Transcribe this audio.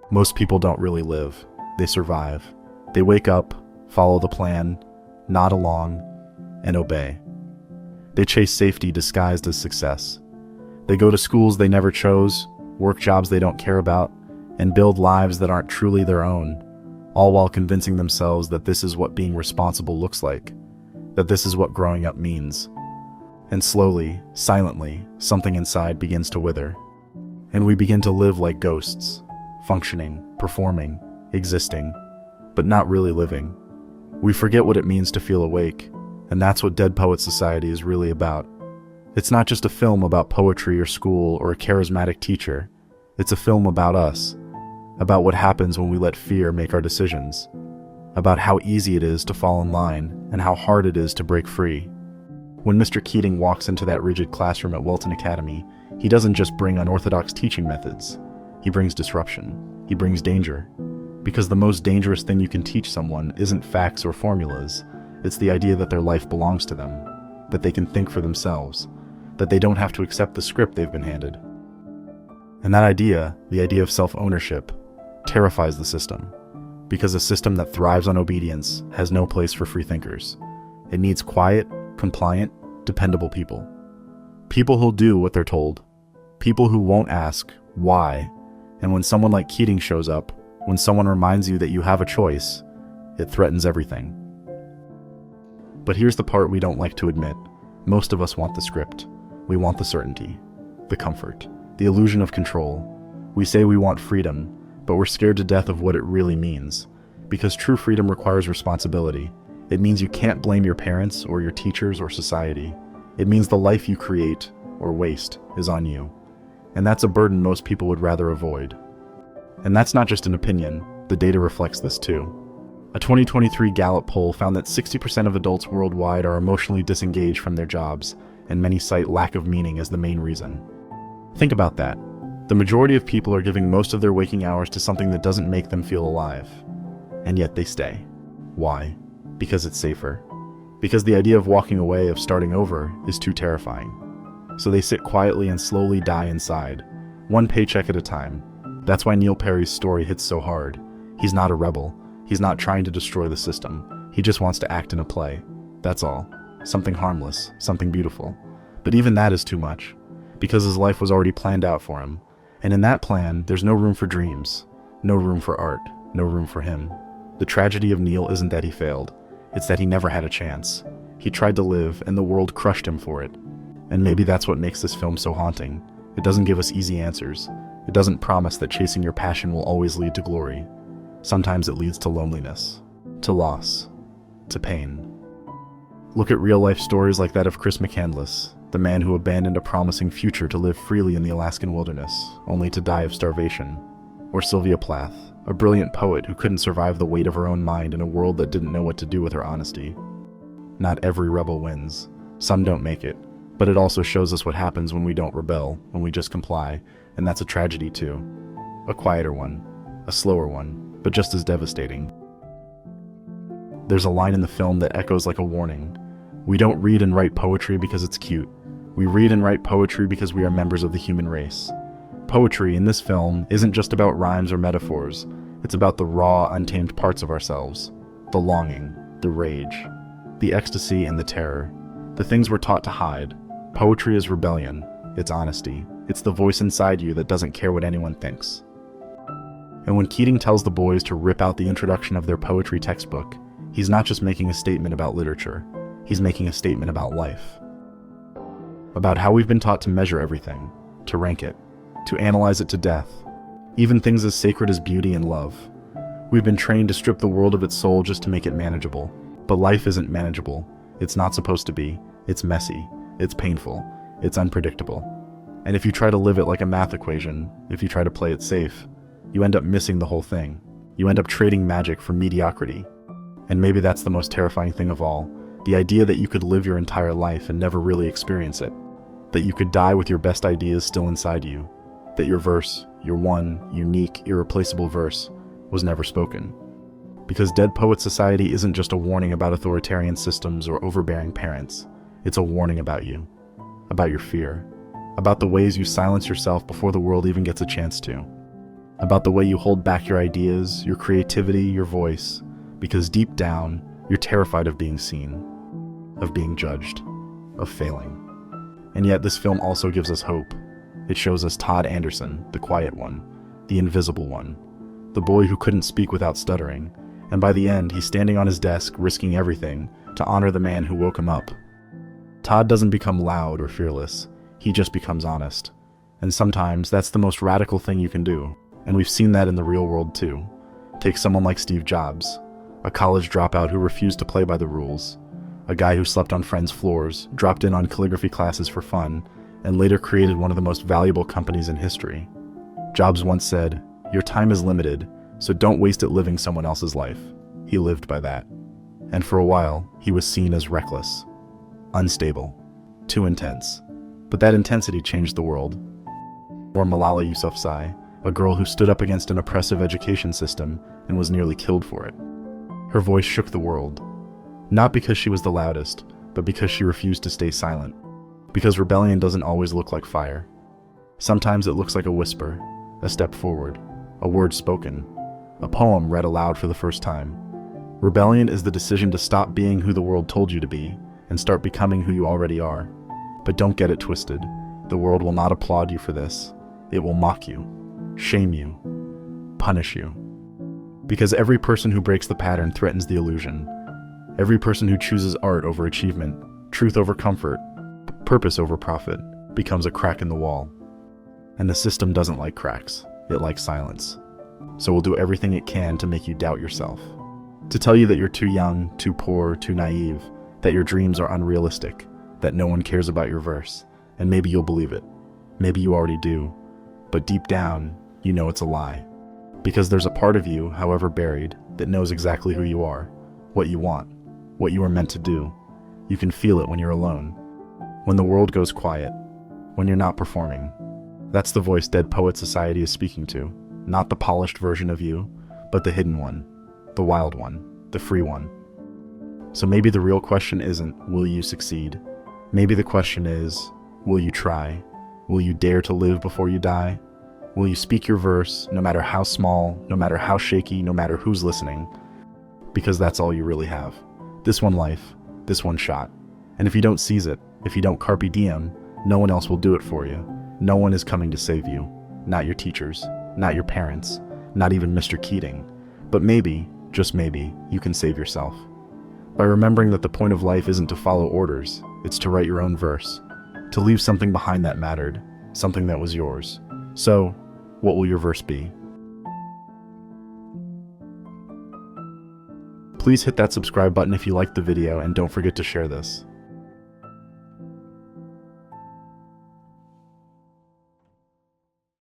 Most people don't really live. They survive. They wake up, follow the plan, nod along, and obey. They chase safety disguised as success. They go to schools they never chose, work jobs they don't care about, and build lives that aren't truly their own, all while convincing themselves that this is what being responsible looks like, that this is what growing up means. And slowly, silently, something inside begins to wither. And we begin to live like ghosts, functioning, performing, existing, but not really living. We forget what it means to feel awake, and that's what Dead Poets Society is really about. It's not just a film about poetry or school or a charismatic teacher. It's a film about us, about what happens when we let fear make our decisions, about how easy it is to fall in line and how hard it is to break free. When Mr. Keating walks into that rigid classroom at Welton Academy, he doesn't just bring unorthodox teaching methods. He brings disruption. He brings danger. Because the most dangerous thing you can teach someone isn't facts or formulas. It's the idea that their life belongs to them, that they can think for themselves, that they don't have to accept the script they've been handed. And that idea, the idea of self-ownership, terrifies the system, because a system that thrives on obedience has no place for free thinkers. It needs quiet, compliant, dependable people. People who'll do what they're told. People who won't ask why. And when someone like Keating shows up, when someone reminds you that you have a choice, it threatens everything. But here's the part we don't like to admit. Most of us want the script. We want the certainty, the comfort, the illusion of control. We say we want freedom, but we're scared to death of what it really means. Because true freedom requires responsibility. It means you can't blame your parents or your teachers or society. It means the life you create, or waste, is on you. And that's a burden most people would rather avoid. And that's not just an opinion, the data reflects this too. A 2023 Gallup poll found that 60% of adults worldwide are emotionally disengaged from their jobs, and many cite lack of meaning as the main reason. Think about that. The majority of people are giving most of their waking hours to something that doesn't make them feel alive. And yet they stay. Why? Because it's safer. Because the idea of walking away, of starting over, is too terrifying. So they sit quietly and slowly die inside, one paycheck at a time. That's why Neil Perry's story hits so hard. He's not a rebel. He's not trying to destroy the system. He just wants to act in a play. That's all. Something harmless, something beautiful. But even that is too much, because his life was already planned out for him. And in that plan, there's no room for dreams, no room for art, no room for him. The tragedy of Neil isn't that he failed. It's that he never had a chance. He tried to live, and the world crushed him for it. And maybe that's what makes this film so haunting. It doesn't give us easy answers. It doesn't promise that chasing your passion will always lead to glory. Sometimes it leads to loneliness, to loss, to pain. Look at real-life stories like that of Chris McCandless, the man who abandoned a promising future to live freely in the Alaskan wilderness, only to die of starvation. Or Sylvia Plath, a brilliant poet who couldn't survive the weight of her own mind in a world that didn't know what to do with her honesty. Not every rebel wins. Some don't make it. But it also shows us what happens when we don't rebel, when we just comply, and that's a tragedy too. A quieter one, a slower one, but just as devastating. There's a line in the film that echoes like a warning. We don't read and write poetry because it's cute. We read and write poetry because we are members of the human race. Poetry in this film isn't just about rhymes or metaphors. It's about the raw, untamed parts of ourselves. The longing, the rage, the ecstasy and the terror. The things we're taught to hide. Poetry is rebellion. It's honesty. It's the voice inside you that doesn't care what anyone thinks. And when Keating tells the boys to rip out the introduction of their poetry textbook, he's not just making a statement about literature. He's making a statement about life. About how we've been taught to measure everything, to rank it, to analyze it to death, even things as sacred as beauty and love. We've been trained to strip the world of its soul just to make it manageable. But life isn't manageable. It's not supposed to be. It's messy. It's painful. It's unpredictable. And if you try to live it like a math equation, if you try to play it safe, you end up missing the whole thing. You end up trading magic for mediocrity. And maybe that's the most terrifying thing of all, the idea that you could live your entire life and never really experience it. That you could die with your best ideas still inside you. That your verse, your one, unique, irreplaceable verse, was never spoken. Because Dead Poets Society isn't just a warning about authoritarian systems or overbearing parents. It's a warning about you. About your fear. About the ways you silence yourself before the world even gets a chance to. about the way you hold back your ideas, your creativity, your voice, because deep down, you're terrified of being seen, of being judged, of failing. And yet this film also gives us hope. It shows us Todd Anderson, the quiet one, the invisible one, the boy who couldn't speak without stuttering, and by the end, he's standing on his desk, risking everything, to honor the man who woke him up. Todd doesn't become loud or fearless, he just becomes honest. And sometimes that's the most radical thing you can do, and we've seen that in the real world too. Take someone like Steve Jobs, a college dropout who refused to play by the rules, a guy who slept on friends' floors, dropped in on calligraphy classes for fun, and later created one of the most valuable companies in history. Jobs once said, "Your time is limited, so don't waste it living someone else's life." He lived by that. And for a while, he was seen as reckless, unstable, too intense. But that intensity changed the world. Or Malala Yousafzai, a girl who stood up against an oppressive education system and was nearly killed for it. Her voice shook the world. Not because she was the loudest, but because she refused to stay silent. Because rebellion doesn't always look like fire. Sometimes it looks like a whisper, a step forward, a word spoken, a poem read aloud for the first time. Rebellion is the decision to stop being who the world told you to be and start becoming who you already are. But don't get it twisted. The world will not applaud you for this. It will mock you, shame you, punish you. Because every person who breaks the pattern threatens the illusion. Every person who chooses art over achievement, truth over comfort, purpose over profit, becomes a crack in the wall. And the system doesn't like cracks, it likes silence. So we'll do everything it can to make you doubt yourself. To tell you that you're too young, too poor, too naive, that your dreams are unrealistic, that no one cares about your verse, and maybe you'll believe it. Maybe you already do. But deep down, you know it's a lie. Because there's a part of you, however buried, that knows exactly who you are, what you want, what you are meant to do. You can feel it when you're alone. When the world goes quiet. When you're not performing. That's the voice Dead Poet Society is speaking to. Not the polished version of you, but the hidden one, the wild one, the free one. So maybe the real question isn't, will you succeed? Maybe the question is, will you try? Will you dare to live before you die? Will you speak your verse, no matter how small, no matter how shaky, no matter who's listening? Because that's all you really have. This one life, this one shot. And if you don't seize it, if you don't carpe diem, no one else will do it for you. No one is coming to save you. Not your teachers, not your parents, not even Mr. Keating. But maybe, just maybe, you can save yourself. By remembering that the point of life isn't to follow orders, it's to write your own verse. To leave something behind that mattered, something that was yours. So, what will your verse be? Please hit that subscribe button if you liked the video and don't forget to share this.